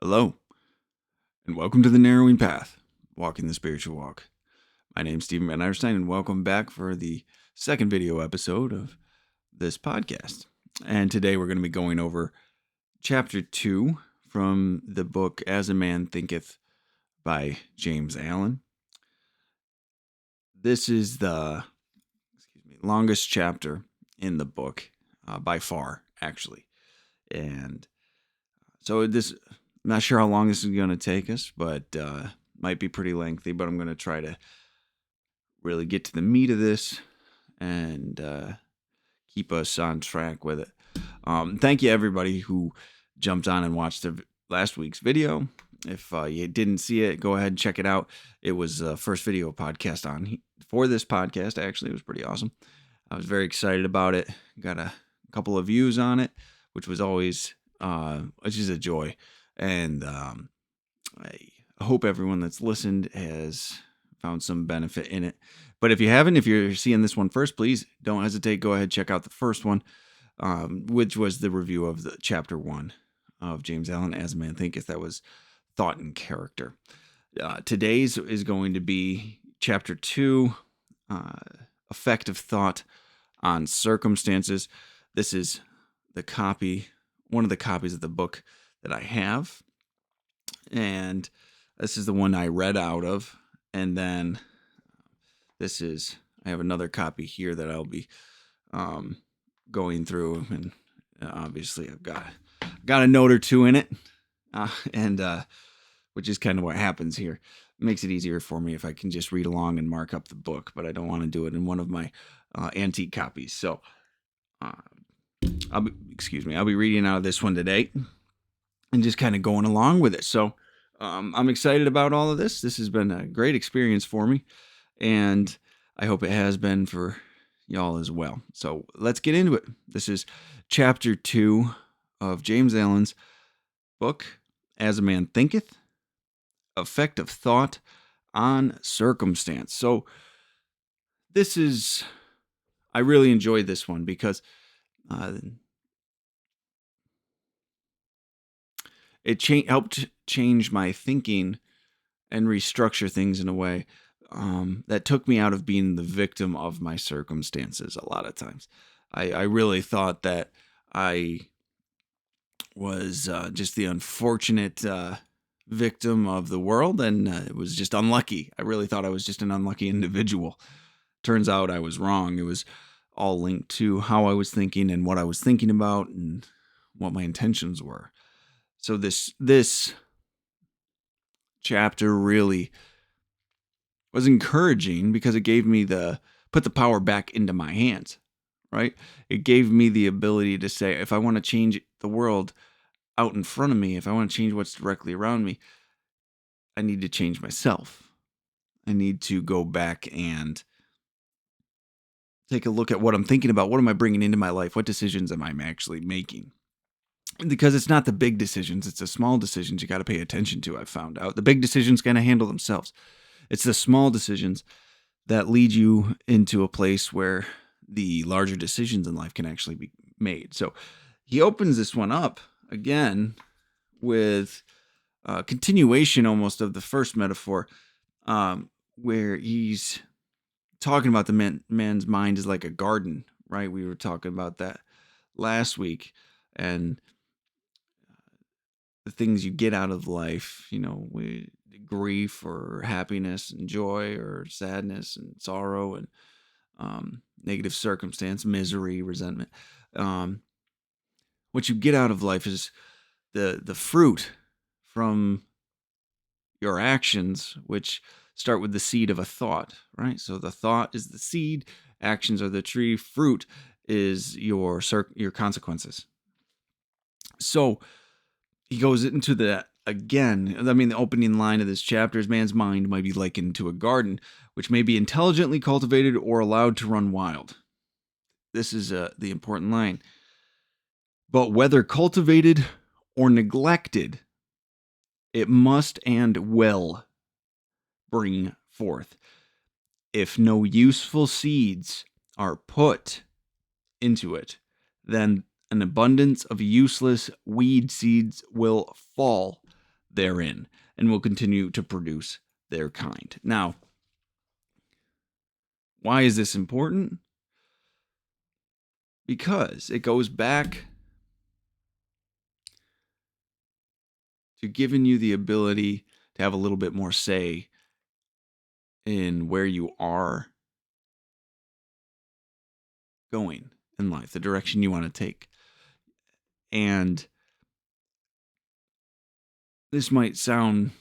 Hello, and welcome to the Narrowing Path, Walking the Spiritual Walk. My name's Stephen Van Eierstein, and welcome back for the second video episode of this podcast. And today we're going to be going over Chapter 2 from the book As A Man Thinketh by James Allen. This is the longest chapter in the book, by far, actually. And so I'm not sure how long this is going to take us, but might be pretty lengthy, but I'm going to try to really get to the meat of this and keep us on track with it. Thank you, everybody who jumped on and watched last week's video. If you didn't see it, go ahead and check it out. It was the first video podcast on for this podcast. Actually, it was pretty awesome. I was very excited about it. Got a couple of views on it, which was always which is a joy. And I hope everyone that's listened has found some benefit in it. But if you haven't, if you're seeing this one first, please don't hesitate. Go ahead, check out the first one, which was the review of the chapter 1 of James Allen, As A Man Thinketh. That was Thought and Character. Today's is going to be chapter 2, Effective Thought on Circumstances. This is one of the copies of the book that I have. And this is the one I read out of. And then I have another copy here that I'll be going through. And obviously I've got a note or two in it. Which is kind of what happens here. It makes it easier for me if I can just read along and mark up the book, but I don't want to do it in one of my antique copies. So I'll be reading out of this one today and just kind of going along with it. So I'm excited about all of this. This has been a great experience for me, and I hope it has been for y'all as well. So let's get into it. This is chapter 2 of James Allen's book, As A Man Thinketh, Effective Thought on Circumstance. So I really enjoyed this one because it helped change my thinking and restructure things in a way that took me out of being the victim of my circumstances a lot of times. I really thought that I was just the unfortunate victim of the world, and it was just unlucky. I really thought I was just an unlucky individual. Turns out I was wrong. It was all linked to how I was thinking and what I was thinking about and what my intentions were. So this chapter really was encouraging because it gave me put the power back into my hands, right? It gave me the ability to say, if I want to change the world out in front of me, if I want to change what's directly around me, I need to change myself. I need to go back and take a look at what I'm thinking about. What am I bringing into my life? What decisions am I actually making? Because it's not the big decisions, it's the small decisions you got to pay attention to, I've found out. The big decisions kind of handle themselves. It's the small decisions that lead you into a place where the larger decisions in life can actually be made. So he opens this one up again with a continuation almost of the first metaphor, where he's talking about the man's mind is like a garden, right? We were talking about that last week, and the things you get out of life, grief or happiness and joy or sadness and sorrow and negative circumstance, misery, resentment. What you get out of life is the fruit from your actions, which start with the seed of a thought, right? So the thought is the seed, actions are the tree, fruit is your consequences. So he goes into that again. I mean, the opening line of this chapter is man's mind might be likened to a garden, which may be intelligently cultivated or allowed to run wild. This is the important line. But whether cultivated or neglected, it must and will bring forth. If no useful seeds are put into it, then an abundance of useless weed seeds will fall therein and will continue to produce their kind. Now, why is this important? Because it goes back to giving you the ability to have a little bit more say in where you are going in life, the direction you want to take. And this might sound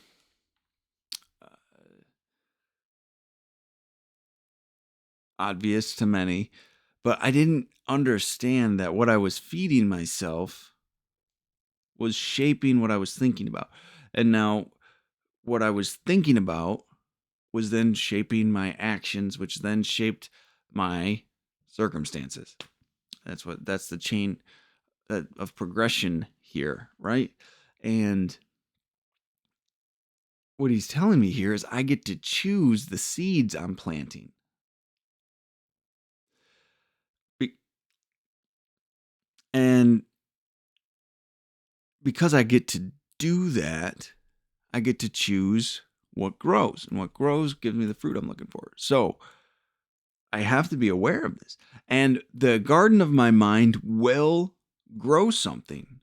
obvious to many, but I didn't understand that what I was feeding myself was shaping what I was thinking about. And now what I was thinking about was then shaping my actions, which then shaped my circumstances. That's the chain of progression here, right? And what he's telling me here is I get to choose the seeds I'm planting. And because I get to do that, I get to choose what grows. And what grows gives me the fruit I'm looking for. So I have to be aware of this. And the garden of my mind will grow something.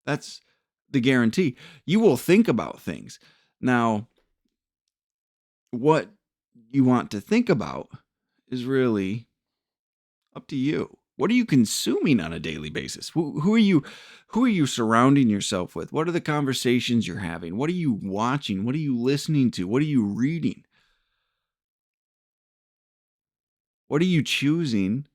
That's the guarantee. You will think about things. Now, what you want to think about is really up to you. What are you consuming on a daily basis? Who are you surrounding yourself with? What are the conversations you're having? What are you watching? What are you listening to? What are you reading? What are you choosing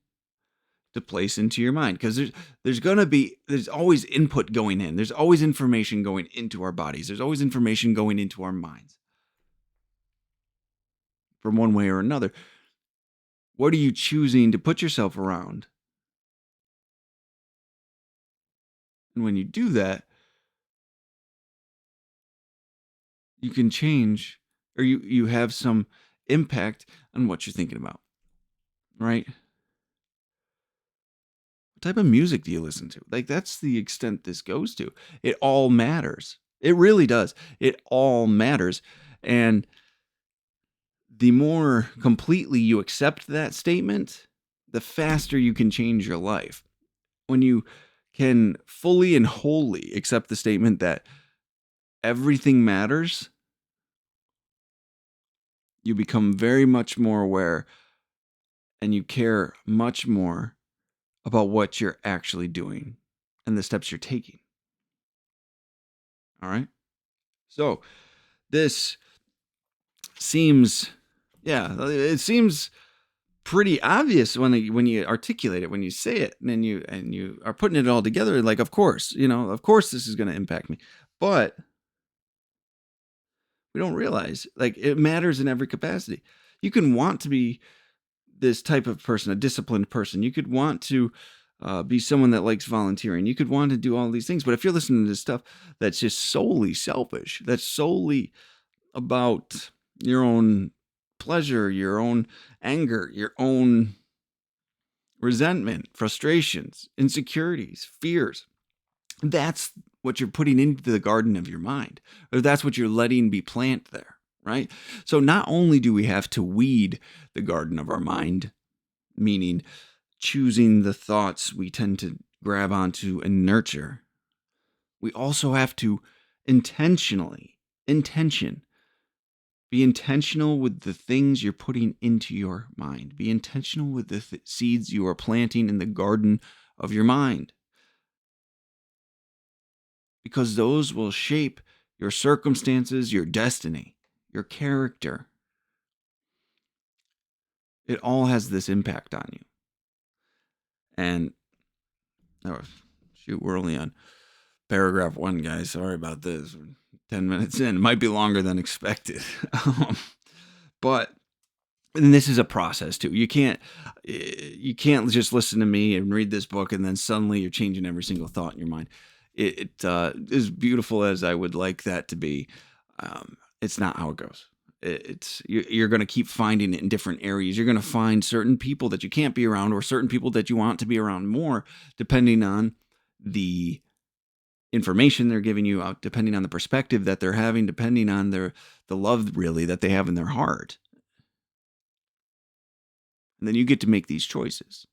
to place into your mind? Because there's always input going in. There's always information going into our bodies. There's always information going into our minds from one way or another. What are you choosing to put yourself around? And when you do that, you can change, or you have some impact on what you're thinking about, right? What type of music do you listen to? Like, that's the extent this goes to. It all matters. It really does. It all matters. And the more completely you accept that statement, the faster you can change your life. When you can fully and wholly accept the statement that everything matters, you become very much more aware and you care much more about what you're actually doing and the steps you're taking. All right. So this seems, it seems pretty obvious when you articulate it, when you say it, and then you are putting it all together. Like, of course this is going to impact me, but we don't realize like it matters in every capacity. You can want to be this type of person, a disciplined person. You could want to be someone that likes volunteering. You could want to do all these things. But if you're listening to stuff that's just solely selfish, that's solely about your own pleasure, your own anger, your own resentment, frustrations, insecurities, fears, that's what you're putting into the garden of your mind, or that's what you're letting be planted there, right? So not only do we have to weed the garden of our mind, meaning choosing the thoughts we tend to grab onto and nurture, we also have to be intentional with the things you're putting into your mind. Be intentional with the seeds you are planting in the garden of your mind, because those will shape your circumstances, your destiny, your character. It all has this impact on you. And oh, shoot, we're only on paragraph 1, guys. Sorry about this. 10 minutes in. It might be longer than expected. But and this is a process too. You can't just listen to me and read this book and then suddenly you're changing every single thought in your mind. It as beautiful as I would like that to be, it's not how it goes. You're going to keep finding it in different areas. You're going to find certain people that you can't be around, or certain people that you want to be around more, depending on the information they're giving you, depending on the perspective that they're having, depending on the love really that they have in their heart. And then you get to make these choices.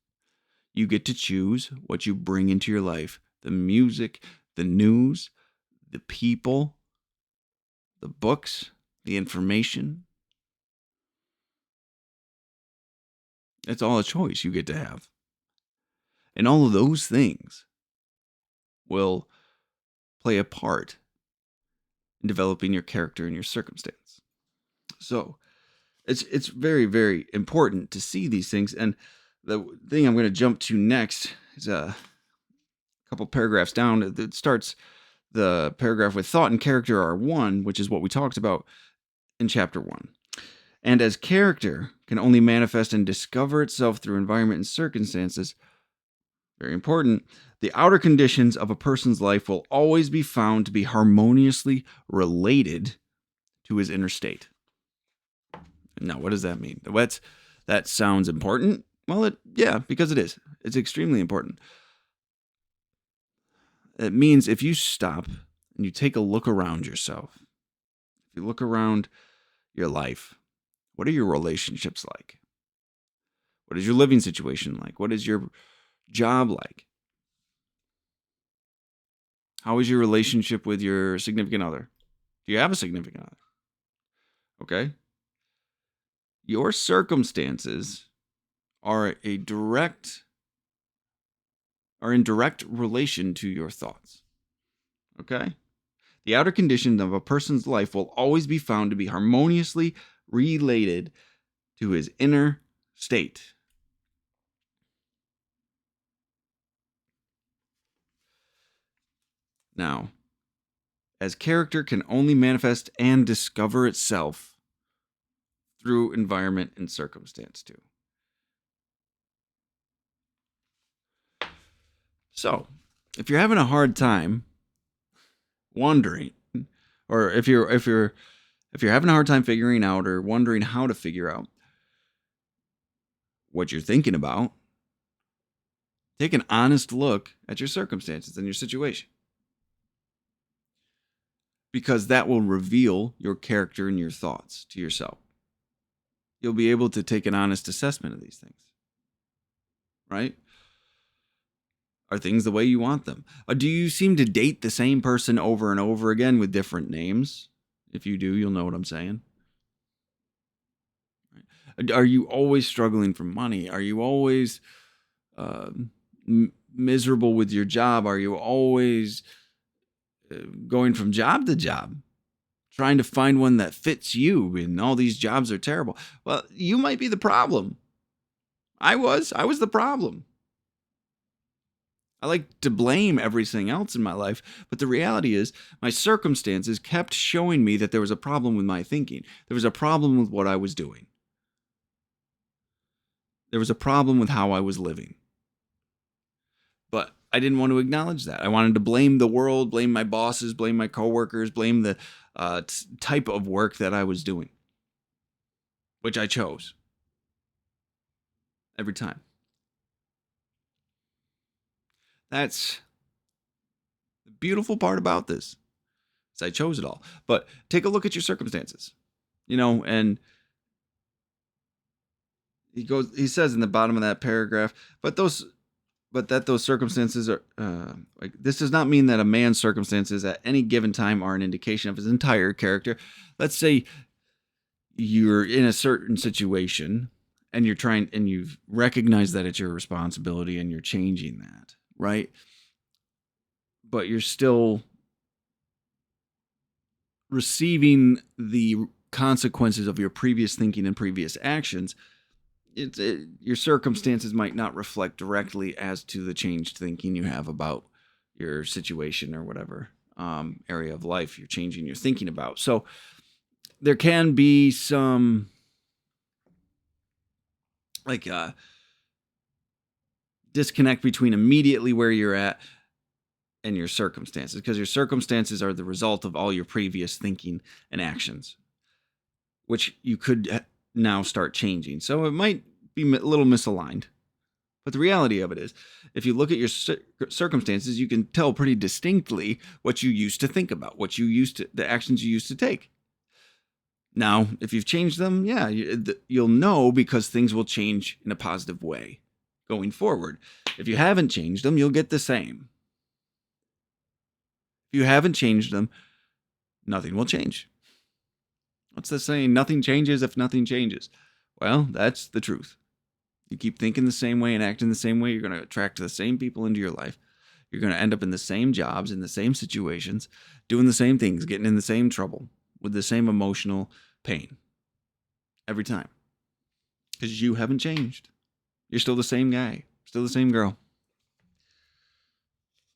You get to choose what you bring into your life. The music, the news, the people, the books, the information. It's all a choice you get to have. And all of those things will play a part in developing your character and your circumstance. So it's very, very important to see these things. And the thing I'm going to jump to next is a couple paragraphs down. It starts the paragraph with thought and character are one, which is what we talked about in chapter 1. And as character can only manifest and discover itself through environment and circumstances, very important, the outer conditions of a person's life will always be found to be harmoniously related to his inner state. Now, what does that mean? That sounds important. Well, yeah, because it is. It's extremely important. It means if you stop and you take a look around yourself, if you look around your life, what are your relationships like? What is your living situation like? What is your job like? How is your relationship with your significant other? Do you have a significant other? Okay. Your circumstances are in direct relation to your thoughts. Okay? The outer conditions of a person's life will always be found to be harmoniously related to his inner state. Now, as character can only manifest and discover itself through environment and circumstance too. So, if you're having a hard time wondering, or if you're having a hard time figuring out or wondering how to figure out what you're thinking about, take an honest look at your circumstances and your situation. Because that will reveal your character and your thoughts to yourself. You'll be able to take an honest assessment of these things. Right? Are things the way you want them? Do you seem to date the same person over and over again with different names? If you do, you'll know what I'm saying. Are you always struggling for money? Are you always miserable with your job? Are you always going from job to job, trying to find one that fits you, and all these jobs are terrible? Well, you might be the problem. I was the problem. I like to blame everything else in my life, but the reality is my circumstances kept showing me that there was a problem with my thinking. There was a problem with what I was doing. There was a problem with how I was living. But I didn't want to acknowledge that. I wanted to blame the world, blame my bosses, blame my coworkers, blame the type of work that I was doing, which I chose every time. That's the beautiful part about this. Is I chose it all. But take a look at your circumstances, and he says in the bottom of that paragraph, but those circumstances are this does not mean that a man's circumstances at any given time are an indication of his entire character. Let's say you're in a certain situation and you've recognized that it's your responsibility and you're changing that, right? But you're still receiving the consequences of your previous thinking and previous actions. Your circumstances might not reflect directly as to the changed thinking you have about your situation or whatever area of life you're changing your thinking about. So there can be some disconnect between immediately where you're at and your circumstances, because your circumstances are the result of all your previous thinking and actions, which you could now start changing. So it might be a little misaligned, But the reality of it is, if you look at your circumstances, you can tell pretty distinctly what you used to think about, the actions you used to take. Now, if you've changed them, yeah, you'll know because things will change in a positive way going forward. If you haven't changed them, you'll get the same. If you haven't changed them, nothing will change. What's the saying? Nothing changes if nothing changes. Well, that's the truth. You keep thinking the same way and acting the same way, you're going to attract the same people into your life. You're going to end up in the same jobs, in the same situations, doing the same things, getting in the same trouble, with the same emotional pain every time. Because you haven't changed. You're still the same guy, still the same girl.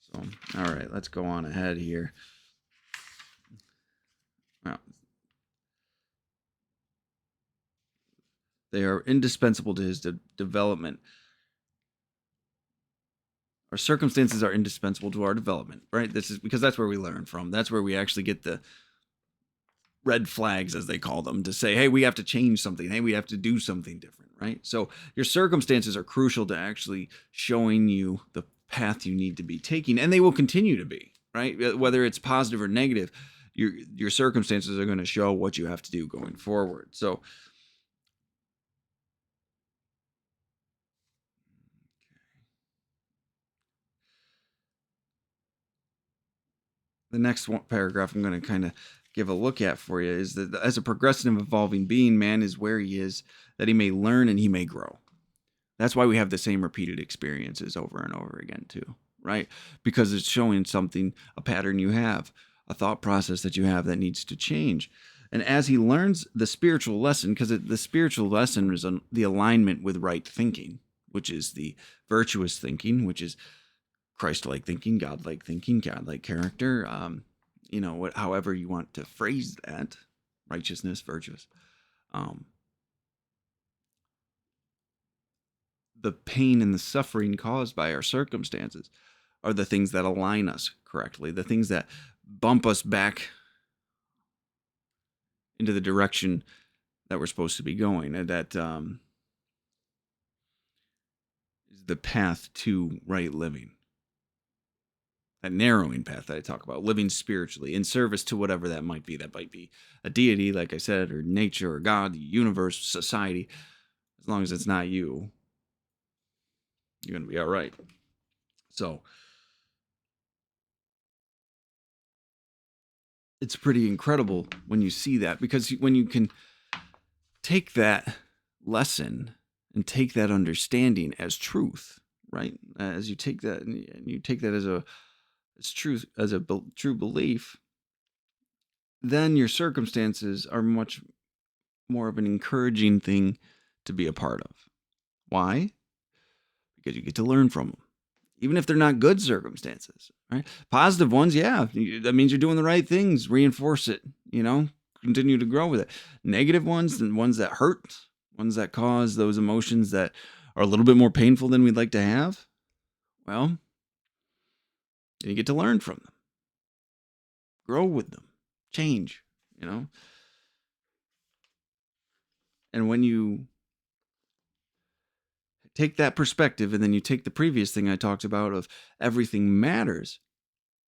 So, all right, let's go on ahead here. Well, they are indispensable to his development. Our circumstances are indispensable to our development, right? This is because that's where we learn from. That's where we actually get the red flags, as they call them, to say, hey, we have to change something. Hey, we have to do something different, right? So your circumstances are crucial to actually showing you the path you need to be taking, and they will continue to be, right? Whether it's positive or negative, your circumstances are going to show what you have to do going forward. So the next paragraph I'm going to kind of give a look at for you is that as a progressive evolving being, man is where he is, that he may learn and he may grow. That's why we have the same repeated experiences over and over again too, right? Because it's showing something, a pattern you have, a thought process that you have that needs to change. And as he learns the spiritual lesson, because the spiritual lesson is the alignment with right thinking, which is the virtuous thinking, which is Christ-like thinking, God-like character, however you want to phrase that, righteousness, virtuous. The pain and the suffering caused by our circumstances are the things that align us correctly, the things that bump us back into the direction that we're supposed to be going, and that is the path to right living. That narrowing path that I talk about, living spiritually in service to whatever that might be. That might be a deity, like I said, or nature, or God, the universe, society. As long as it's not you, you're going to be all right. So it's pretty incredible when you see that, because when you can take that lesson and take that understanding as truth, right? As you take that and you take that as truth, as a true belief, then your circumstances are much more of an encouraging thing to be a part of. Why? Because you get to learn from them, even if they're not good circumstances, right? Positive ones, yeah, that means you're doing the right things. Reinforce it, continue to grow with it. Negative ones, and ones that hurt, ones that cause those emotions that are a little bit more painful than we'd like to have, well, you get to learn from them, grow with them, change, And when you take that perspective and then you take the previous thing I talked about of everything matters,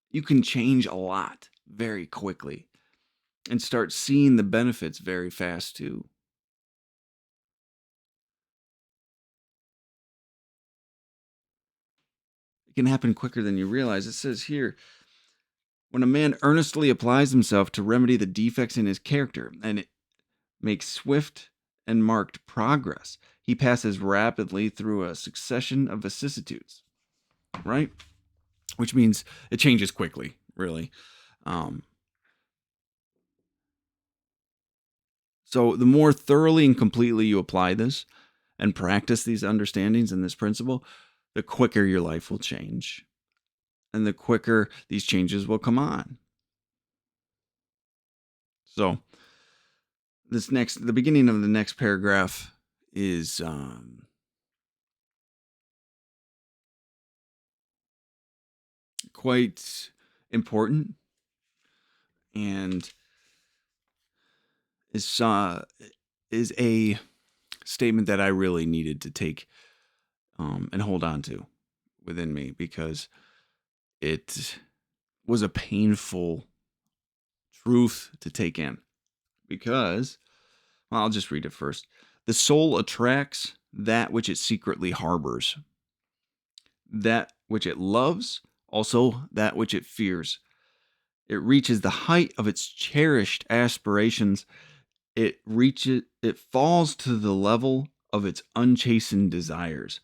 you can change a lot very quickly and start seeing the benefits very fast too. It can happen quicker than you realize. It says here, when a man earnestly applies himself to remedy the defects in his character and it makes swift and marked progress, he passes rapidly through a succession of vicissitudes, right? Which means it changes quickly, really. So the more thoroughly and completely you apply this and practice these understandings and this principle, the quicker your life will change. And the quicker these changes will come on. So the beginning of the next paragraph is quite important and is a statement that I really needed to take and hold on to within me, because it was a painful truth to take in. Because, well, I'll just read it first. The soul attracts that which it secretly harbors, that which it loves, also that which it fears. It reaches the height of its cherished aspirations. It falls to the level of its unchastened desires.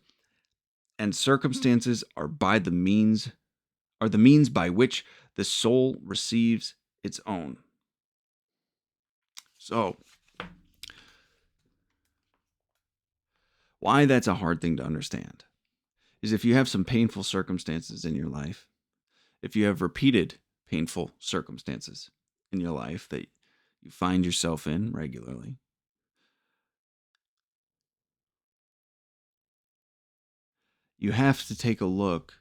And circumstances are the means by which the soul receives its own. So, why that's a hard thing to understand is if you have some painful circumstances in your life, if you have repeated painful circumstances in your life that you find yourself in regularly, you have to take a look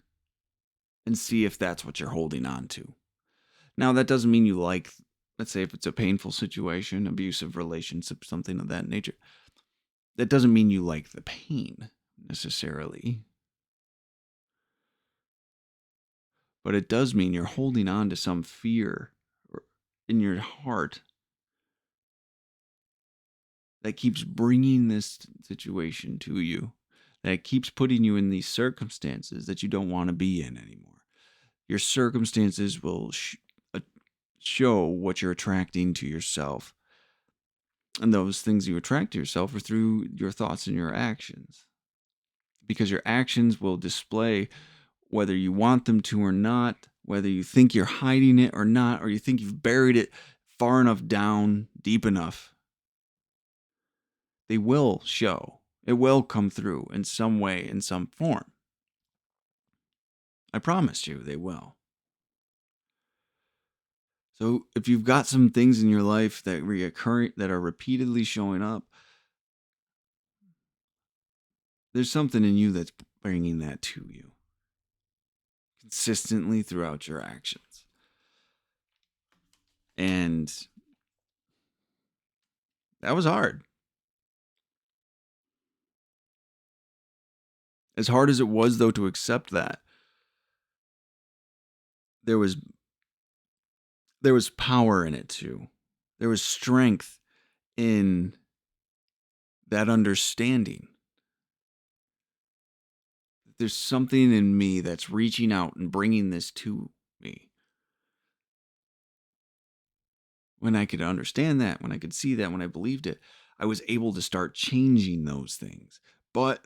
and see if that's what you're holding on to. Now, that doesn't mean you like, let's say if it's a painful situation, abusive relationship, something of that nature, that doesn't mean you like the pain necessarily. But it does mean you're holding on to some fear in your heart that keeps bringing this situation to you, that keeps putting you in these circumstances that you don't want to be in anymore. Your circumstances will show what you're attracting to yourself. And those things you attract to yourself are through your thoughts and your actions. Because your actions will display whether you want them to or not, whether you think you're hiding it or not, or you think you've buried it far enough down, deep enough. They will show. It will come through in some way, in some form. I promise you they will. So if you've got some things in your life that are repeatedly showing up, there's something in you that's bringing that to you consistently throughout your actions. And that was hard. As hard as it was, though, to accept that, there was power in it too. There was strength in that understanding. There's something in me that's reaching out and bringing this to me. When I could understand that, when I could see that, when I believed it, I was able to start changing those things. But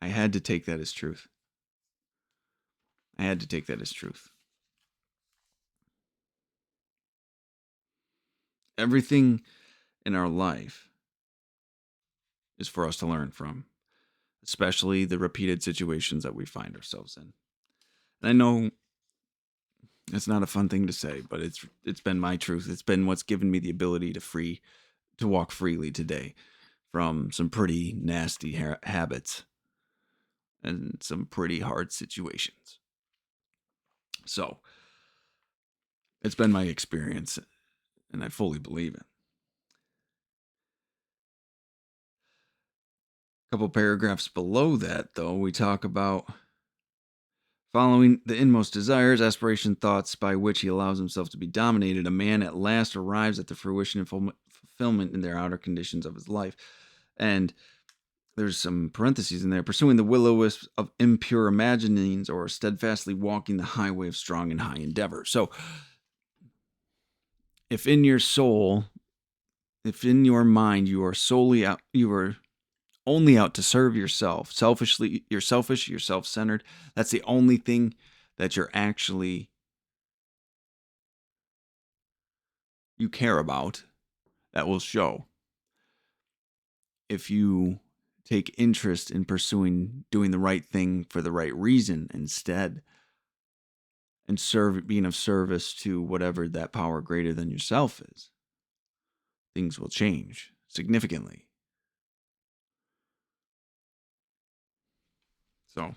I had to take that as truth. I had to take that as truth. Everything in our life is for us to learn from, especially the repeated situations that we find ourselves in. And I know it's not a fun thing to say, but it's been my truth. It's been what's given me the ability to walk freely today from some pretty nasty habits and some pretty hard situations. So, it's been my experience, and I fully believe it. A couple paragraphs below that, though, we talk about following the inmost desires, aspiration, thoughts by which he allows himself to be dominated. A man at last arrives at the fruition and fulfillment in their outer conditions of his life. And there's some parentheses in there. Pursuing the will-o-wisps of impure imaginings, or steadfastly walking the highway of strong and high endeavor. So, if in your soul, if in your mind you are only out to serve yourself, you're selfish, you're self-centered, that's the only thing that you care about, that will show. If you take interest in doing the right thing for the right reason instead, and being of service to whatever that power greater than yourself is, things will change significantly. So,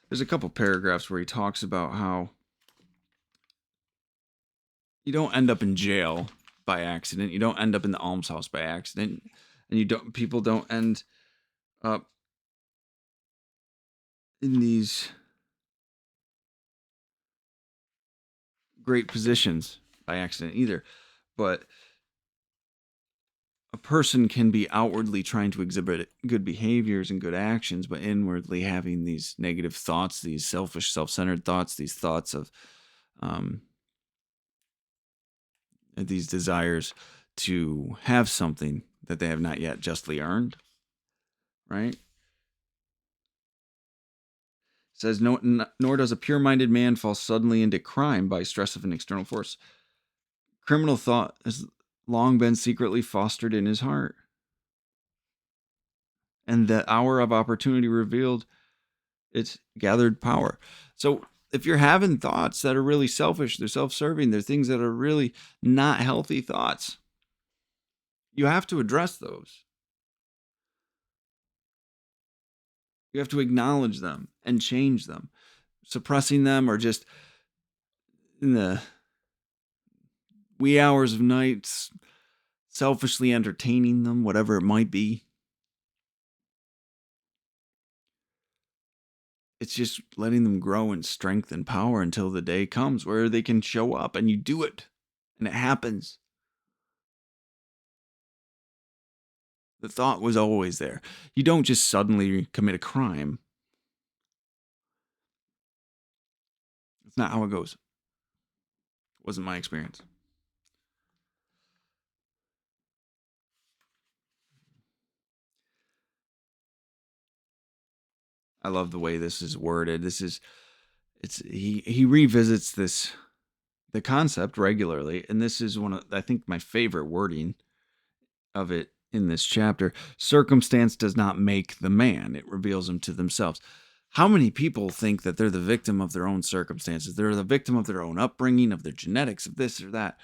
there's a couple paragraphs where he talks about how You don't end up in jail by accident. You don't end up in the almshouse by accident, and people don't end up in these great positions by accident either. But a person can be outwardly trying to exhibit good behaviors and good actions, but inwardly having these negative thoughts, these selfish, self-centered thoughts, these thoughts of um, these desires to have something that they have not yet justly earned, right? It says, nor does a pure-minded man fall suddenly into crime by stress of an external force. Criminal thought has long been secretly fostered in his heart, and the hour of opportunity revealed its gathered power. So if you're having thoughts that are really selfish, they're self-serving, they're things that are really not healthy thoughts, you have to address those. You have to acknowledge them and change them. Suppressing them or just in the wee hours of nights, selfishly entertaining them, whatever it might be. It's just letting them grow in strength and power until the day comes where they can show up and you do it. And it happens. The thought was always there. You don't just suddenly commit a crime. It's not how it goes. It wasn't my experience. I love the way this is worded. He revisits the concept regularly, and this is one of, I think, my favorite wording of it in this chapter. Circumstance does not make the man, it reveals them to themselves. How many people think that they're the victim of their own circumstances? They're the victim of their own upbringing, of their genetics, of this or that.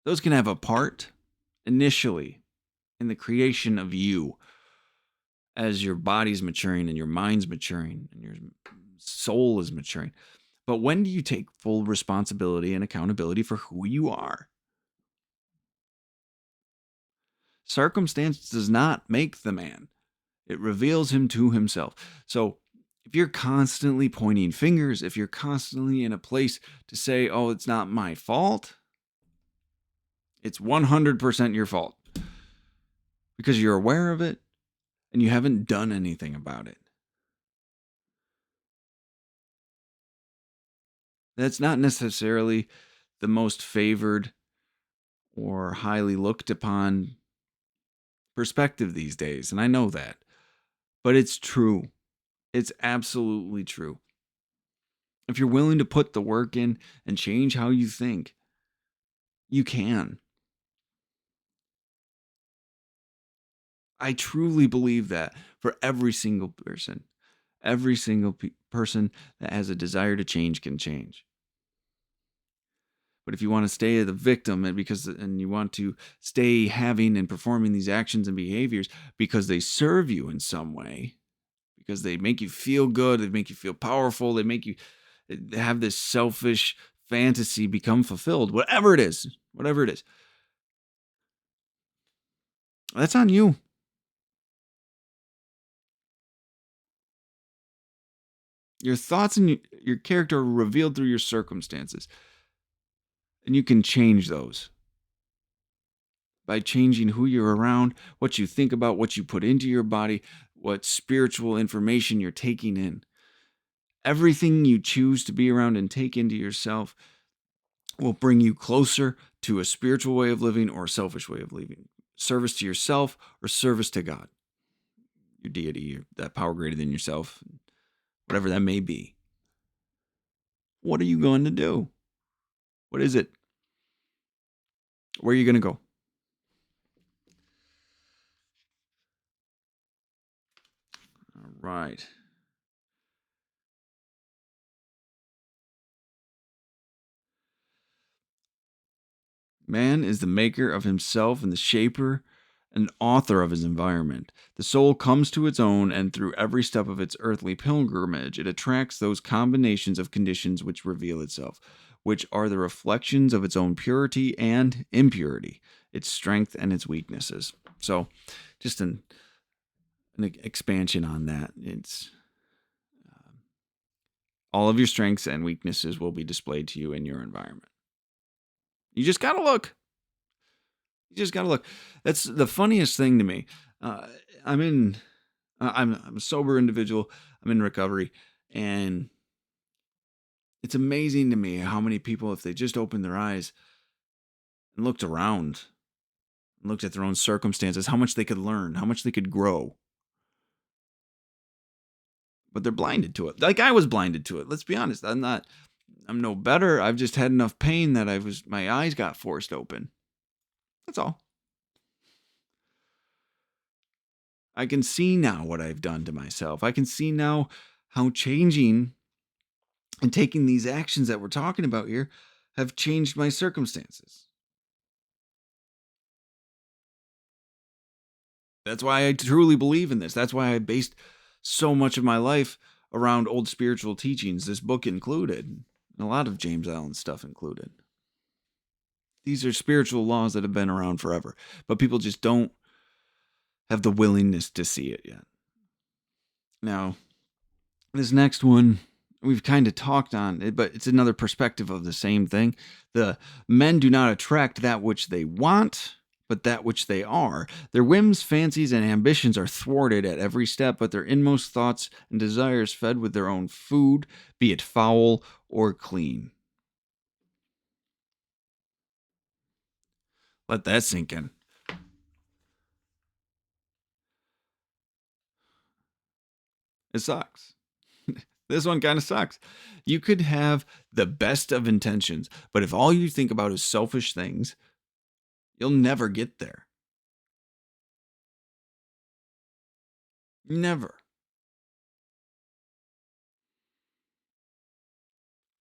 Those can have a part initially in the creation of you as your body's maturing and your mind's maturing and your soul is maturing. But when do you take full responsibility and accountability for who you are? Circumstance does not make the man. It reveals him to himself. So if you're constantly pointing fingers, if you're constantly in a place to say, oh, it's not my fault, it's 100% your fault because you're aware of it and you haven't done anything about it. That's not necessarily the most favored or highly looked upon perspective these days, and I know that. But it's true. It's absolutely true. If you're willing to put the work in and change how you think, you can. I truly believe that for every single person. Every single person that has a desire to change can change. But if you want to stay the victim and you want to stay having and performing these actions and behaviors because they serve you in some way, because they make you feel good, they make you feel powerful, they make you have this selfish fantasy become fulfilled, whatever it is, that's on you. Your thoughts and your character are revealed through your circumstances. And you can change those by changing who you're around, what you think about, what you put into your body, what spiritual information you're taking in. Everything you choose to be around and take into yourself will bring you closer to a spiritual way of living or a selfish way of living. Service to yourself or service to God, your deity, or that power greater than yourself, whatever that may be. What are you going to do? What is it? Where are you going to go? All right. Man is the maker of himself and the shaper and author of his environment. The soul comes to its own, and through every step of its earthly pilgrimage, it attracts those combinations of conditions which reveal itself. which are the reflections of its own purity and impurity, its strength and its weaknesses. So, just an expansion on that. It's all of your strengths and weaknesses will be displayed to you in your environment. You just gotta look. You just gotta look. That's the funniest thing to me. Uh, I'm in. I'm a sober individual. I'm in recovery, and it's amazing to me how many people, if they just opened their eyes and looked around, and looked at their own circumstances, how much they could learn, how much they could grow. But they're blinded to it. Like I was blinded to it. Let's be honest. I'm no better. I've just had enough pain that my eyes got forced open. That's all. I can see now what I've done to myself. I can see now how changing and taking these actions that we're talking about here have changed my circumstances. That's why I truly believe in this. That's why I based so much of my life around old spiritual teachings, this book included, and a lot of James Allen's stuff included. These are spiritual laws that have been around forever, but people just don't have the willingness to see it yet. Now, this next one, we've kind of talked on it, but it's another perspective of the same thing. The men do not attract that which they want, but that which they are. Their whims, fancies, and ambitions are thwarted at every step, but their inmost thoughts and desires fed with their own food, be it foul or clean. Let that sink in. It sucks. This one kind of sucks. You could have the best of intentions, but if all you think about is selfish things, you'll never get there. Never.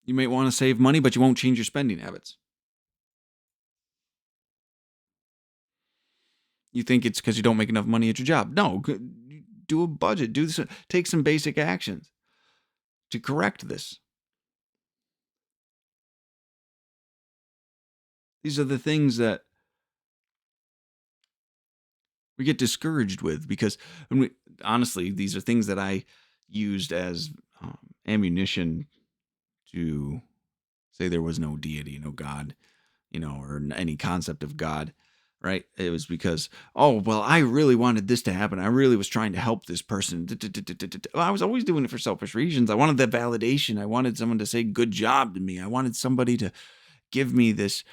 You might want to save money, but you won't change your spending habits. You think it's because you don't make enough money at your job. No, do a budget. Do this. Take some basic actions to correct this. These are the things that we get discouraged with because, honestly, these are things that I used as ammunition to say there was no deity, no God, or any concept of God, right? It was because, oh, well, I really wanted this to happen. I really was trying to help this person. I was always doing it for selfish reasons. I wanted that validation. I wanted someone to say good job to me. I wanted somebody to give me this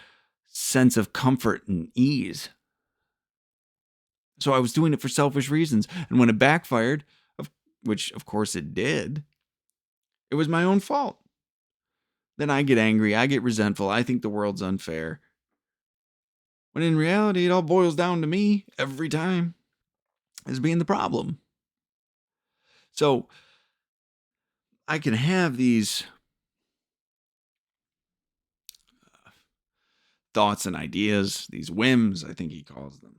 sense of comfort and ease. So I was doing it for selfish reasons. And when it backfired, which of course it did, it was my own fault. Then I get angry. I get resentful. I think the world's unfair. When in reality, it all boils down to me every time as being the problem. So I can have these thoughts and ideas, these whims, I think he calls them,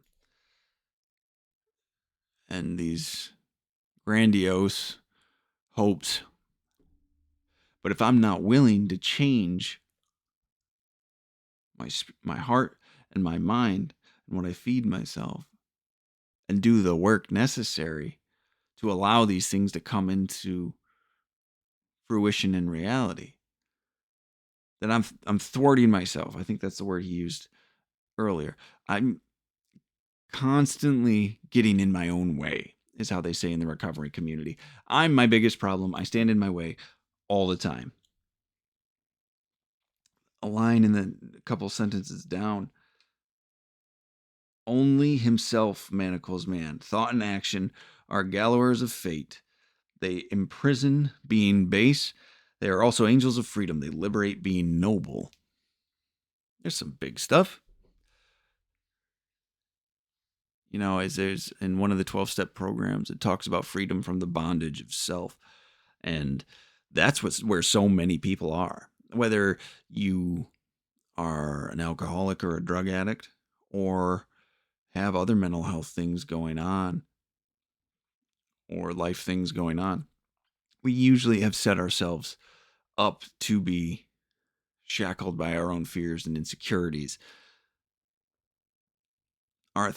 and these grandiose hopes. But if I'm not willing to change my heart and my mind and what I feed myself and do the work necessary to allow these things to come into fruition in reality, then I'm thwarting myself. I think that's the word he used earlier. I'm constantly getting in my own way, is how they say in the recovery community. I'm my biggest problem. I stand in my way all the time. A line in a couple sentences down. Only himself manacles man. Thought and action are gallowers of fate. They imprison being base. They are also angels of freedom. They liberate being noble. There's some big stuff. As there's in one of the 12-step programs, it talks about freedom from the bondage of self. And that's where so many people are. Whether you are an alcoholic or a drug addict or have other mental health things going on or life things going on, we usually have set ourselves up to be shackled by our own fears and insecurities. I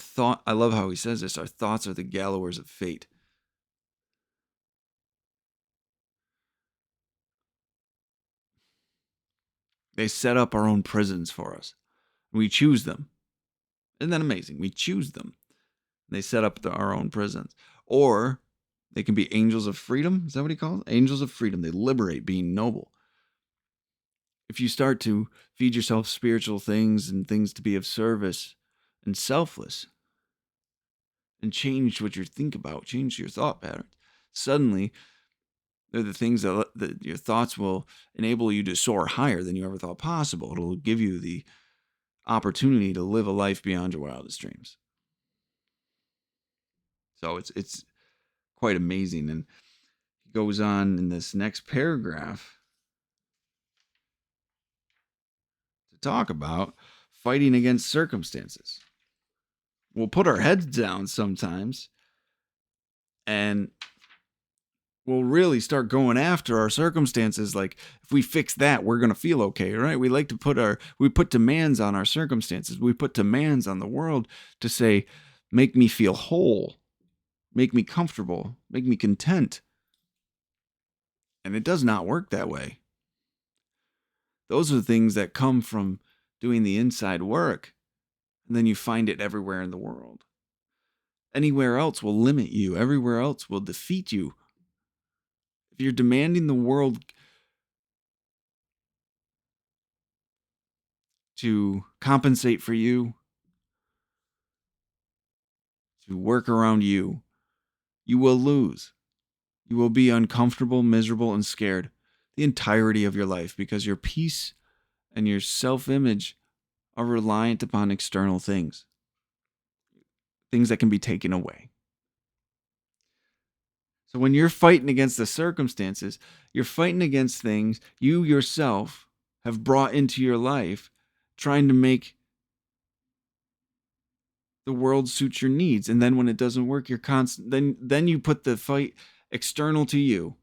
love how he says this, our thoughts are the gallowers of fate. They set up our own prisons for us. We choose them. Isn't that amazing? We choose them. They set up our own prisons. Or they can be angels of freedom. Is that what he calls it? Angels of freedom. They liberate, being noble. If you start to feed yourself spiritual things and things to be of service and selfless, and change what you think about, change your thought patterns, suddenly they're the things that your thoughts will enable you to soar higher than you ever thought possible. It'll give you the opportunity to live a life beyond your wildest dreams. So it's quite amazing. And he goes on in this next paragraph to talk about fighting against circumstances. We'll put our heads down sometimes and we'll really start going after our circumstances. Like, if we fix that, we're going to feel okay, right? We like to we put demands on our circumstances. We put demands on the world to say, make me feel whole, make me comfortable, make me content. And it does not work that way. Those are the things that come from doing the inside work. And then you find it everywhere in the world. Anywhere else will limit you. Everywhere else will defeat you. If you're demanding the world to compensate for you, to work around you, you will lose. You will be uncomfortable, miserable, and scared the entirety of your life because your peace and your self-image are reliant upon external things, things that can be taken away. So when you're fighting against the circumstances, you're fighting against things you yourself have brought into your life, trying to make the world suit your needs. And then when it doesn't work, you're constant. Then you put the fight external to you,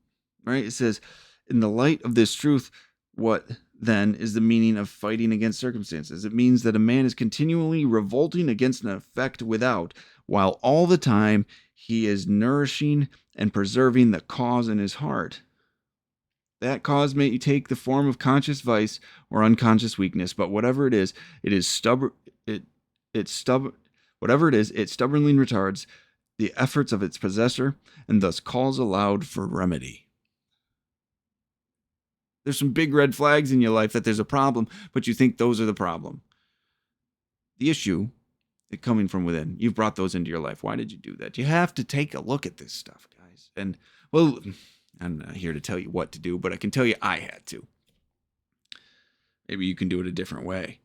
right? It says, in the light of this truth, what then is the meaning of fighting against circumstances? It means that a man is continually revolting against an effect without, while all the time he is nourishing and preserving the cause in his heart. That cause may take the form of conscious vice or unconscious weakness, but whatever it is stubborn. It's stubborn. Whatever it is, it stubbornly retards the efforts of its possessor and thus calls aloud for remedy. There's some big red flags in your life that there's a problem, but you think those are the problem. The issue is coming from within. You've brought those into your life. Why did you do that? You have to take a look at this stuff, guys. And, well, I'm not here to tell you what to do, but I can tell you I had to. Maybe you can do it a different way.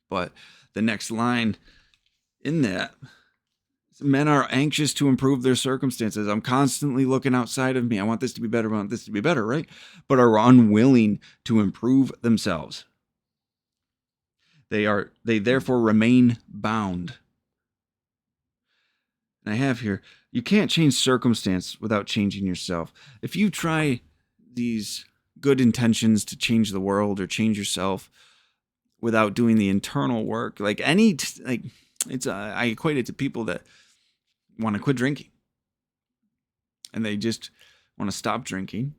But the next line in that, men are anxious to improve their circumstances. I'm constantly looking outside of me. I want this to be better. I want this to be better, right? But are unwilling to improve themselves. They therefore remain bound. And I have here, you can't change circumstance without changing yourself. If you try these good intentions to change the world or change yourself without doing the internal work, I equate it to people that want to quit drinking. And they just want to stop drinking,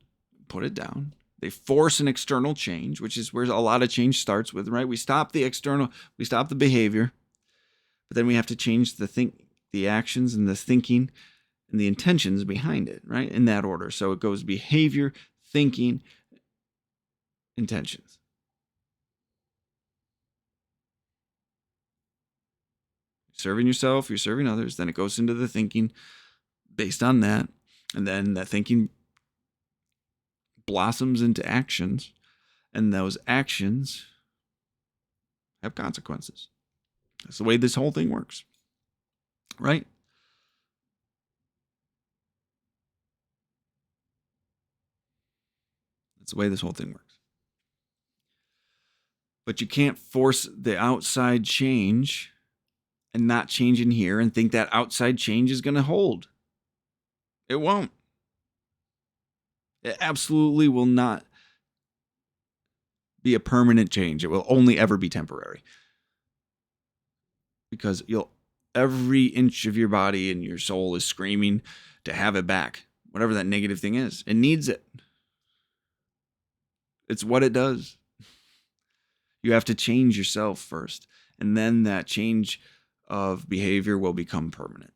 put it down. They force an external change, which is where a lot of change starts with, right? We stop the external, we stop the behavior, but then we have to change the actions and the thinking and the intentions behind it, right? In that order. So it goes behavior, thinking, intentions. Serving yourself, you're serving others, then it goes into the thinking based on that. And then that thinking blossoms into actions, and those actions have consequences. That's the way this whole thing works, right? That's the way this whole thing works. But you can't force the outside change and not change in here and think that outside change is going to hold. It won't. It absolutely will not be a permanent change. It will only ever be temporary. Because every inch of your body and your soul is screaming to have it back. Whatever that negative thing is. It needs it. It's what it does. You have to change yourself first. And then that change of behavior will become permanent.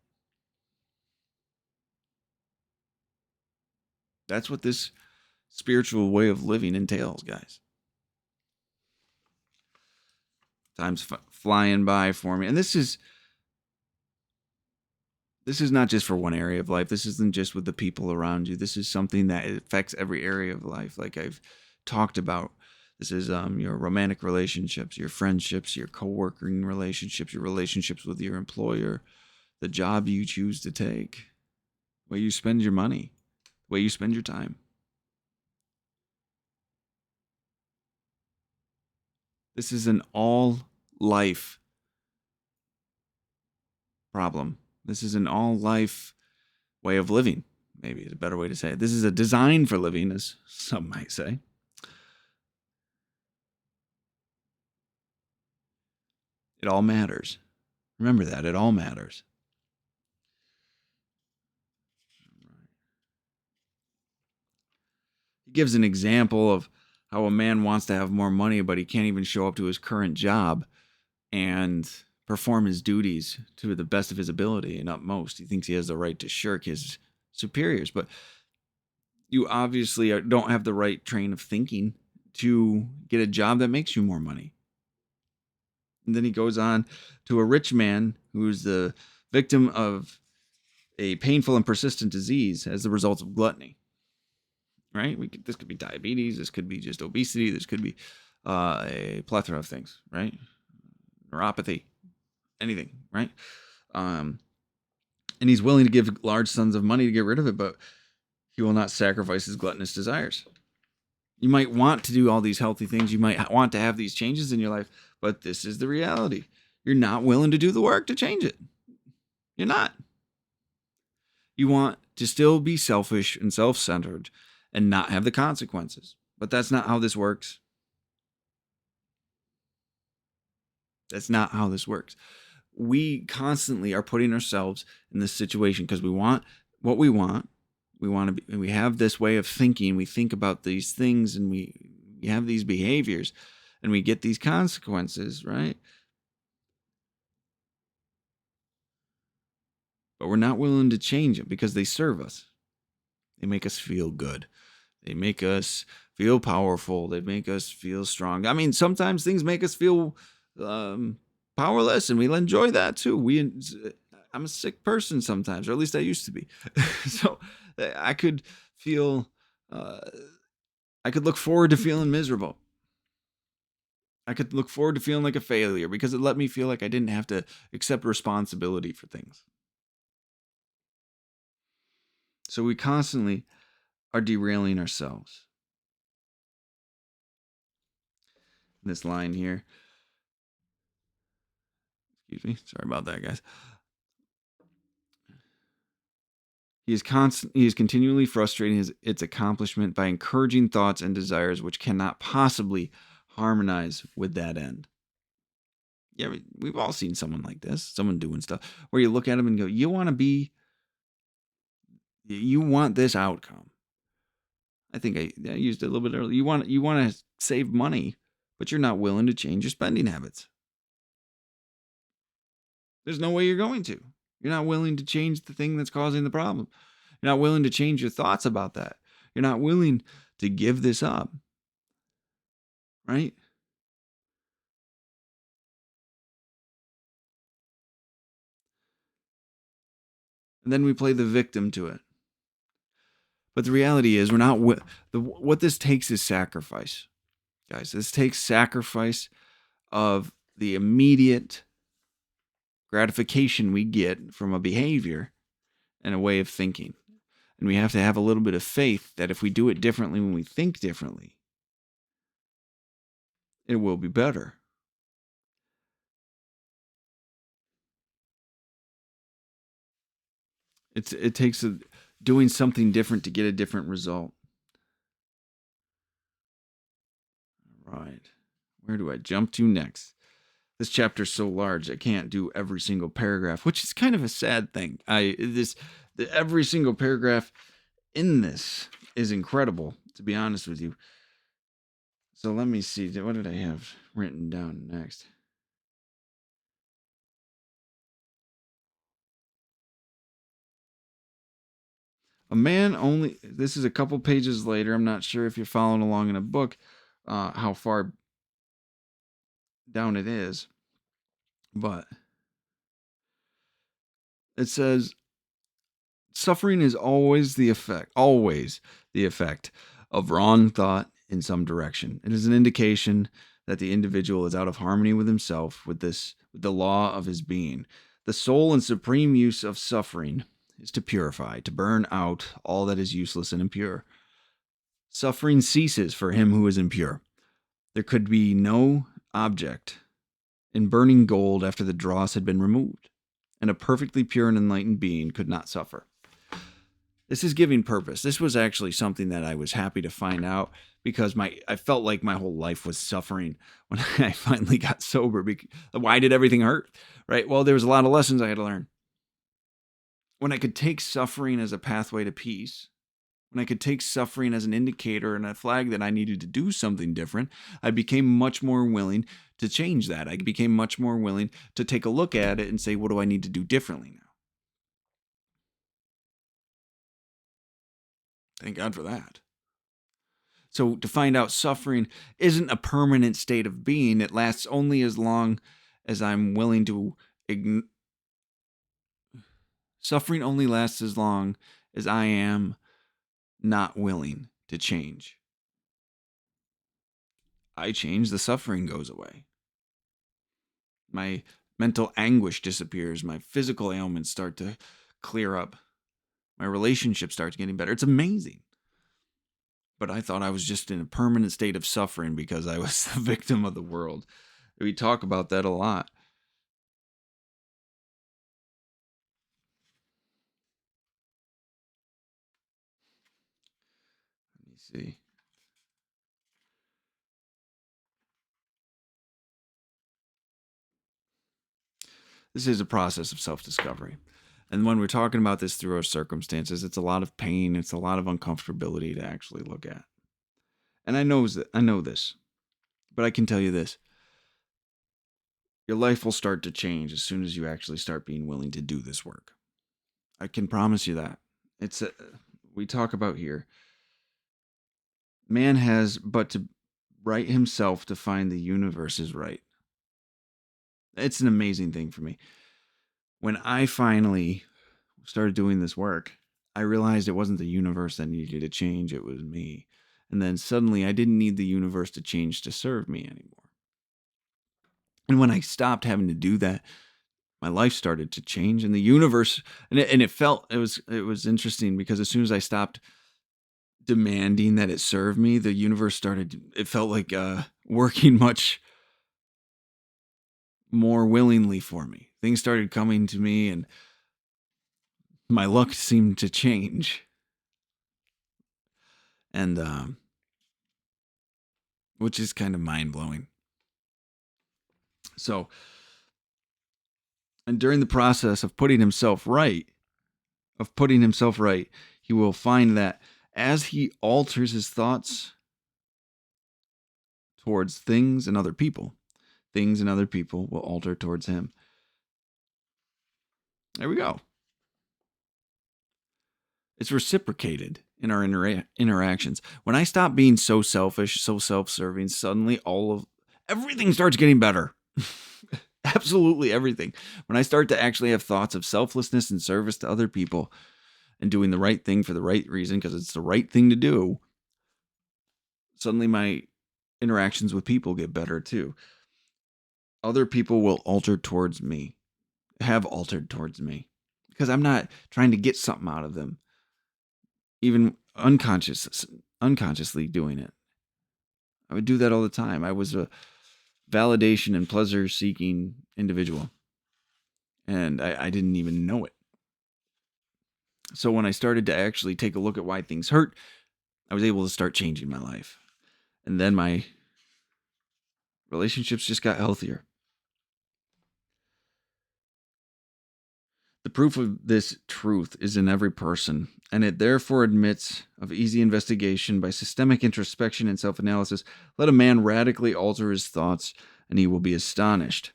That's what this spiritual way of living entails, guys. Time's flying by for me. And this is not just for one area of life. This isn't just with the people around you. This is something that affects every area of life. Like I've talked about, this is your romantic relationships, your friendships, your co-working relationships, your relationships with your employer, the job you choose to take, the way you spend your money, the way you spend your time. This is an all life problem. This is an all life way of living. Maybe it's a better way to say it. This is a design for living, as some might say. It all matters. Remember that. It all matters. He gives an example of how a man wants to have more money, but he can't even show up to his current job and perform his duties to the best of his ability and utmost. He thinks he has the right to shirk his superiors, but you obviously don't have the right train of thinking to get a job that makes you more money. And then he goes on to a rich man who's the victim of a painful and persistent disease as the result of gluttony. Right? This could be diabetes. This could be just obesity. This could be a plethora of things. Right? Neuropathy. Anything. Right? And he's willing to give large sums of money to get rid of it, but he will not sacrifice his gluttonous desires. You might want to do all these healthy things. You might want to have these changes in your life, but this is the reality. You're not willing to do the work to change it. You're not. You want to still be selfish and self-centered and not have the consequences. But that's not how this works. That's not how this works. We constantly are putting ourselves in this situation because we want what we want. We have this way of thinking. We think about these things and we have these behaviors and we get these consequences, right? But we're not willing to change them because they serve us. They make us feel good. They make us feel powerful. They make us feel strong. I mean, sometimes things make us feel powerless, and we'll enjoy that too. I'm a sick person sometimes, or at least I used to be. So I could feel, I could look forward to feeling miserable. I could look forward to feeling like a failure because it let me feel like I didn't have to accept responsibility for things. So we constantly are derailing ourselves. This line here. Excuse me. Sorry about that, guys. He is continually frustrating its accomplishment by encouraging thoughts and desires which cannot possibly harmonize with that end. Yeah, we've all seen someone like this, someone doing stuff where you look at them and go, you want this outcome. I think I used it a little bit earlier. You want to save money, but you're not willing to change your spending habits. There's no way you're going to. You're not willing to change the thing that's causing the problem. You're not willing to change your thoughts about that. You're not willing to give this up. Right? And then we play the victim to it. But the reality is, we're not. What this takes is sacrifice, guys. This takes sacrifice of the immediate gratification we get from a behavior and a way of thinking. And we have to have a little bit of faith that if we do it differently when we think differently, it will be better. It takes doing something different to get a different result. right. Where do I jump to next? This chapter's so large I can't do every single paragraph, which is kind of a sad thing. Every single paragraph in this is incredible, to be honest with you. So let me see. What did I have written down next? A man only. This is a couple pages later. I'm not sure if you're following along in a book, how far down it is, but it says suffering is always the effect of wrong thought in some direction. It is an indication that the individual is out of harmony with himself, with the law of his being. The sole and supreme use of suffering is to purify, to burn out all that is useless and impure. Suffering ceases for him who is impure. There could be no object in burning gold after the dross had been removed, and a perfectly pure and enlightened being could not suffer. This is giving purpose. This was actually something that I was happy to find out because I felt like my whole life was suffering when I finally got sober. Why did everything hurt? Right? Well, there was a lot of lessons I had to learn. When I could take suffering as a pathway to peace, when I could take suffering as an indicator and a flag that I needed to do something different, I became much more willing to change that. I became much more willing to take a look at it and say, what do I need to do differently now? Thank God for that. So to find out suffering isn't a permanent state of being, it lasts only as long as I'm willing to suffering only lasts as long as I am not willing to change. I change, the suffering goes away. My mental anguish disappears, my physical ailments start to clear up. My relationship starts getting better. It's amazing. But I thought I was just in a permanent state of suffering because I was the victim of the world. We talk about that a lot. Let me see. This is a process of self-discovery. And when we're talking about this through our circumstances, it's a lot of pain, it's a lot of uncomfortability to actually look at. And I know this, but I can tell you this. Your life will start to change as soon as you actually start being willing to do this work. I can promise you that. We talk about here. Man has but to right himself to find the universe is right. It's an amazing thing for me. When I finally started doing this work, I realized it wasn't the universe that needed to change, it was me. And then suddenly I didn't need the universe to change to serve me anymore. And when I stopped having to do that, my life started to change, and the universe, it was interesting because as soon as I stopped demanding that it serve me, the universe it felt like working much more willingly for me. Things started coming to me, and my luck seemed to change. And which is kind of mind blowing. So, and during the process of putting himself right, he will find that as he alters his thoughts towards things and other people will alter towards him. There we go. It's reciprocated in our interactions. When I stop being so selfish, so self-serving, suddenly everything starts getting better. Absolutely everything. When I start to actually have thoughts of selflessness and service to other people and doing the right thing for the right reason because it's the right thing to do, suddenly my interactions with people get better too. Other people will alter towards me, have altered towards me, because I'm not trying to get something out of them, even unconsciously doing it. I would do that all the time. I was a validation and pleasure seeking individual, and I didn't even know it. So when I started to actually take a look at why things hurt, I was able to start changing my life. And then my relationships just got healthier. The proof of this truth is in every person, and it therefore admits of easy investigation by systemic introspection and self analysis. Let a man radically alter his thoughts, and he will be astonished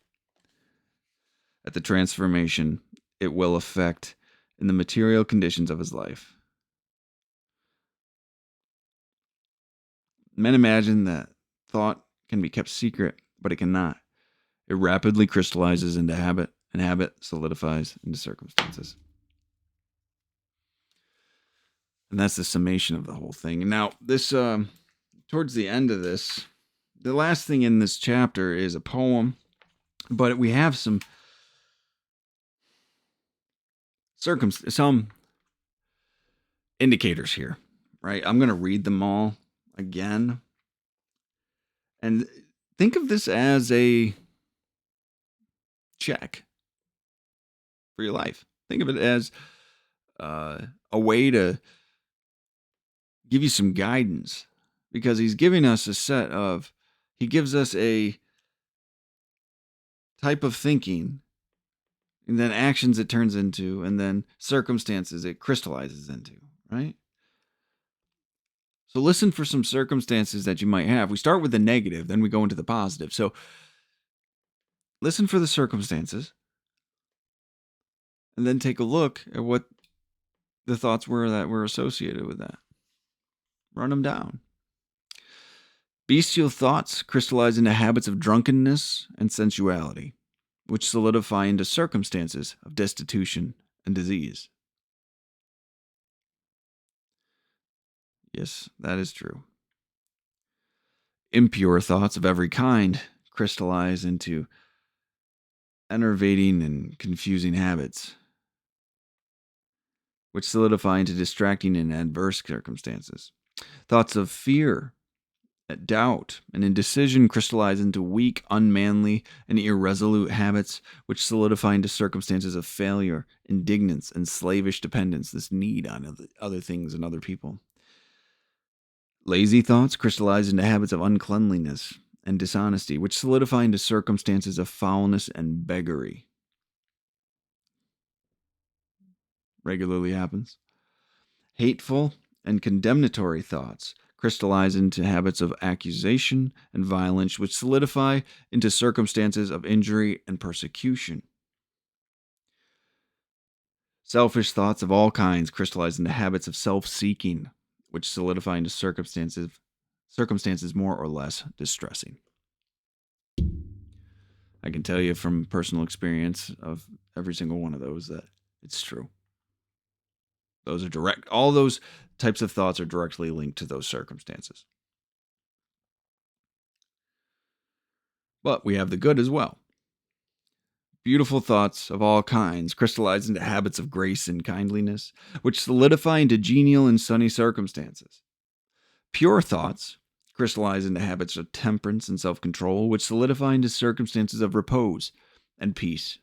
at the transformation it will effect in the material conditions of his life. Men imagine that thought can be kept secret, but it cannot. It rapidly crystallizes into habit, and habit solidifies into circumstances. And that's the summation of the whole thing. And now, this, towards the end of this, the last thing in this chapter is a poem, but we have some some indicators here, right? I'm going to read them all again. And think of this as a check for your life. Think of it as a way to give you some guidance, because he's giving us he gives us a type of thinking, and then actions it turns into, and then circumstances it crystallizes into, right? So listen for some circumstances that you might have. We start with the negative, then we go into the positive. So listen for the circumstances, and then take a look at what the thoughts were that were associated with that. Run them down. Bestial thoughts crystallize into habits of drunkenness and sensuality, which solidify into circumstances of destitution and disease. Yes, that is true. Impure thoughts of every kind crystallize into enervating and confusing habits, which solidify into distracting and adverse circumstances. Thoughts of fear, doubt, and indecision crystallize into weak, unmanly, and irresolute habits, which solidify into circumstances of failure, indignance, and slavish dependence, this need on other things and other people. Lazy thoughts crystallize into habits of uncleanliness and dishonesty, which solidify into circumstances of foulness and beggary. Regularly happens. Hateful and condemnatory thoughts crystallize into habits of accusation and violence, which solidify into circumstances of injury and persecution. Selfish thoughts of all kinds crystallize into habits of self-seeking, which solidify into circumstances more or less distressing. I can tell you from personal experience of every single one of those that it's true. Those are all those types of thoughts are directly linked to those circumstances. But we have the good as well. Beautiful thoughts of all kinds crystallize into habits of grace and kindliness, which solidify into genial and sunny circumstances. Pure thoughts crystallize into habits of temperance and self-control, which solidify into circumstances of repose and peace.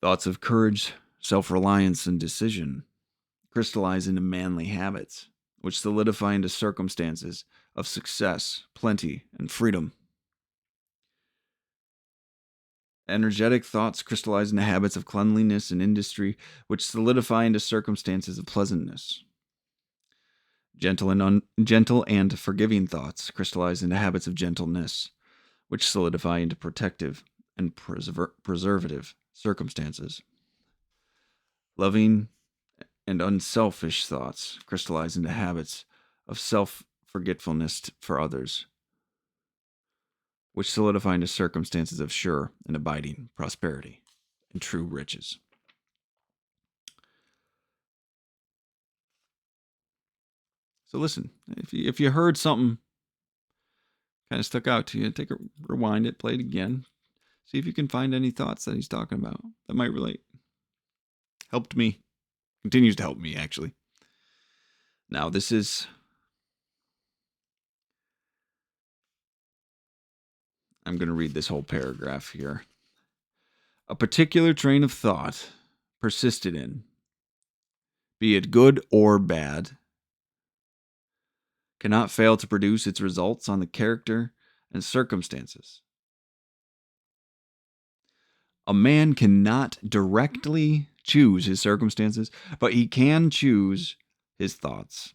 Thoughts of courage, self-reliance, and decision crystallize into manly habits, which solidify into circumstances of success, plenty, and freedom. Energetic thoughts crystallize into habits of cleanliness and industry, which solidify into circumstances of pleasantness. Gentle and forgiving thoughts crystallize into habits of gentleness, which solidify into protective and preservative circumstances. Loving and unselfish thoughts crystallize into habits of self-forgetfulness for others, which solidify into circumstances of sure and abiding prosperity and true riches. So listen, if you heard something kind of stuck out to you, rewind it, play it again, see if you can find any thoughts that he's talking about that might relate. Helped me, continues to help me actually. Now I'm going to read this whole paragraph here. A particular train of thought persisted in, be it good or bad, cannot fail to produce its results on the character and circumstances. A man cannot directly choose his circumstances, but he can choose his thoughts.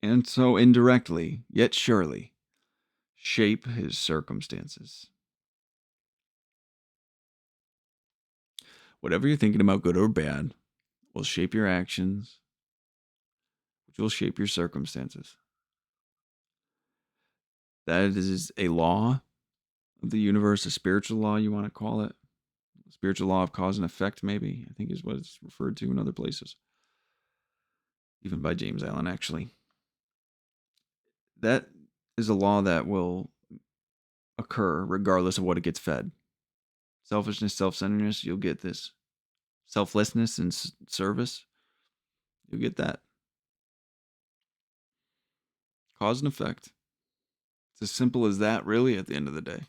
And so indirectly, yet surely, shape his circumstances. Whatever you're thinking about, good or bad, will shape your actions, which will shape your circumstances. That is a law of the universe, a spiritual law, you want to call it. A spiritual law of cause and effect, maybe, I think is what it's referred to in other places. Even by James Allen, actually. That is a law that will occur regardless of what it gets fed. Selfishness, self-centeredness, you'll get this. Selflessness and service, you'll get that. Cause and effect. It's as simple as that, really, at the end of the day.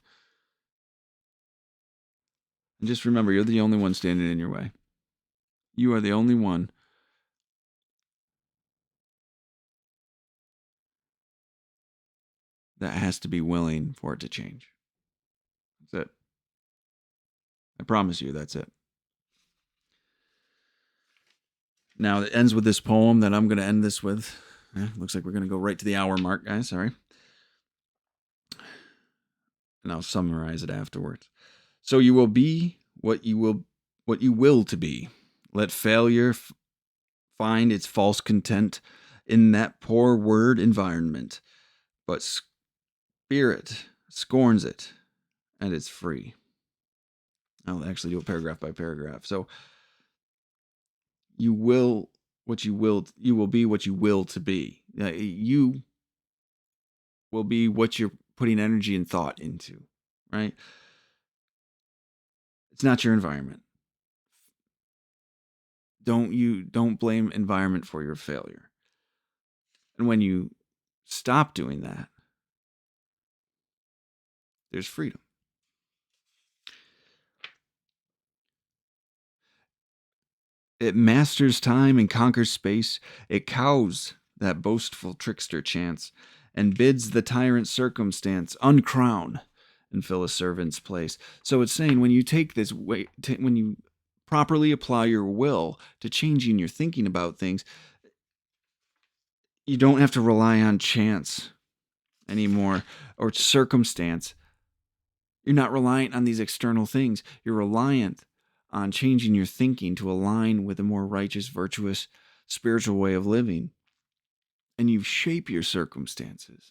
And just remember, you're the only one standing in your way. You are the only one that has to be willing for it to change. That's it. I promise you, that's it. Now, it ends with this poem that I'm going to end this with. Looks like we're going to go right to the hour mark, guys. Sorry. And I'll summarize it afterwards. So you will be what you will to be. Let failure find its false content in that poor word environment, but spirit scorns it, and it's free. I'll actually do it paragraph by paragraph. So you will you will be what you will to be. You will be what you're putting energy and thought into, right? It's not your environment. Don't blame environment for your failure. And when you stop doing that, there's freedom. It masters time and conquers space. It cows that boastful trickster chance and bids the tyrant circumstance uncrown and fill a servant's place. So it's saying when you take this way, when you properly apply your will to changing your thinking about things, you don't have to rely on chance anymore or circumstance. You're not reliant on these external things. You're reliant on changing your thinking to align with a more righteous, virtuous, spiritual way of living. And you shape your circumstances.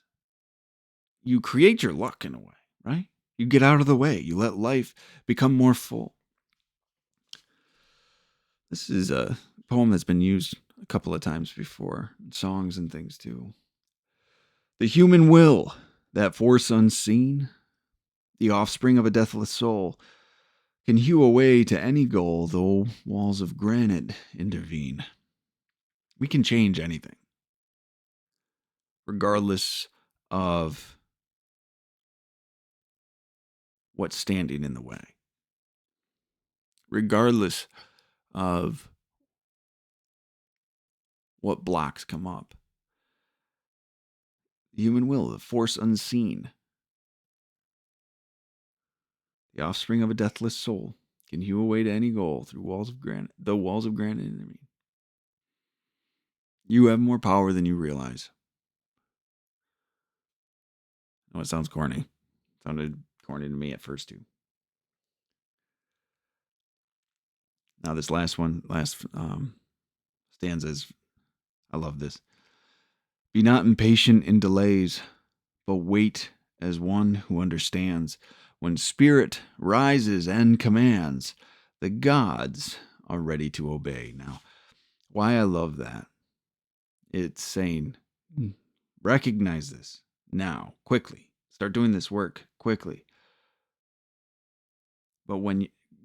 You create your luck in a way, right? You get out of the way. You let life become more full. This is a poem that's been used a couple of times before, in songs and things too. The human will, that force unseen, the offspring of a deathless soul, can hew a way to any goal, though walls of granite intervene. We can change anything, regardless of what's standing in the way, regardless of what blocks come up. The human will, the force unseen, the offspring of a deathless soul, can hew a way to any goal through walls of granite, though walls of granite intervene. You have more power than you realize. Oh, it sounds corny. It sounded corny to me at first too. Now this last stanzas, I love this. Be not impatient in delays, but wait as one who understands. When spirit rises and commands, the gods are ready to obey. Now, why I love that? It's saying, recognize this now, quickly. Start doing this work quickly. But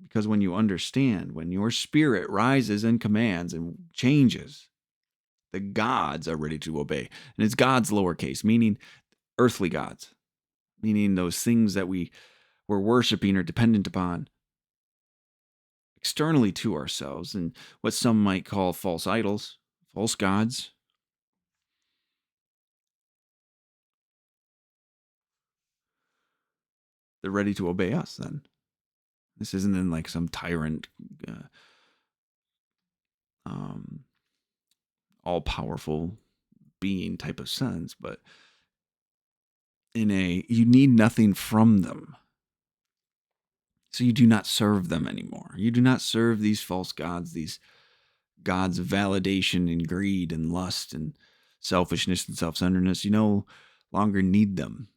because when you understand, when your spirit rises and commands and changes, the gods are ready to obey. And it's gods lowercase, meaning earthly gods, meaning those things that we're worshiping or dependent upon externally to ourselves, and what some might call false idols, false gods. they're ready to obey us then. This isn't in like some tyrant, um, all powerful being type of sense, but in a you need nothing from them. So you do not serve them anymore. You do not serve these false gods, these gods of validation and greed and lust and selfishness and self-centeredness. You no longer need them.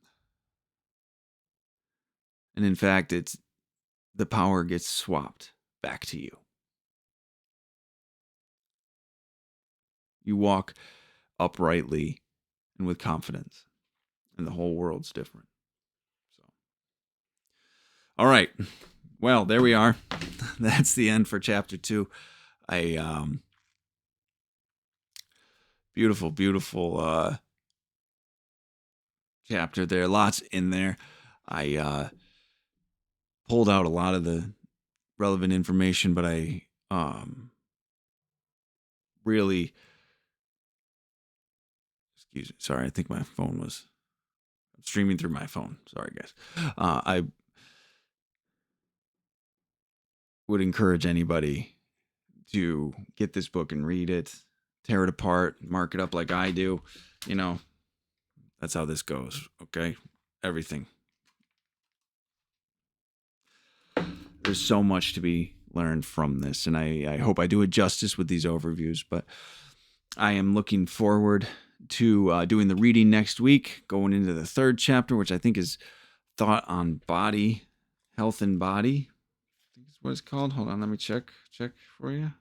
And in fact, it's the power gets swapped back to you. You walk uprightly and with confidence, and the whole world's different. So, all right. Well, there we are. That's the end for chapter 2. Beautiful, beautiful chapter there. Lots in there. I pulled out a lot of the relevant information, but I really, excuse me, sorry, I think my phone was streaming through my phone. Sorry, guys. I would encourage anybody to get this book and read it, tear it apart, mark it up like I do. You know, that's how this goes, okay? Everything. There's so much to be learned from this, and I hope I do it justice with these overviews, but I am looking forward to doing the reading next week, going into the 3rd chapter, which I think is Thought on Body, Health and Body. I think is what it's called. Hold on, let me check for you.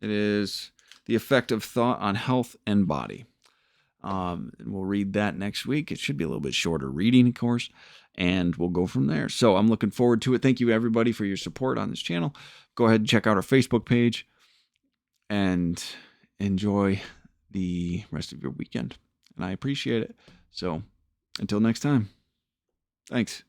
It is The Effect of Thought on Health and Body. And we'll read that next week. It should be a little bit shorter reading, of course, and we'll go from there. So I'm looking forward to it. Thank you, everybody, for your support on this channel. Go ahead and check out our Facebook page and enjoy the rest of your weekend. And I appreciate it. So until next time, thanks.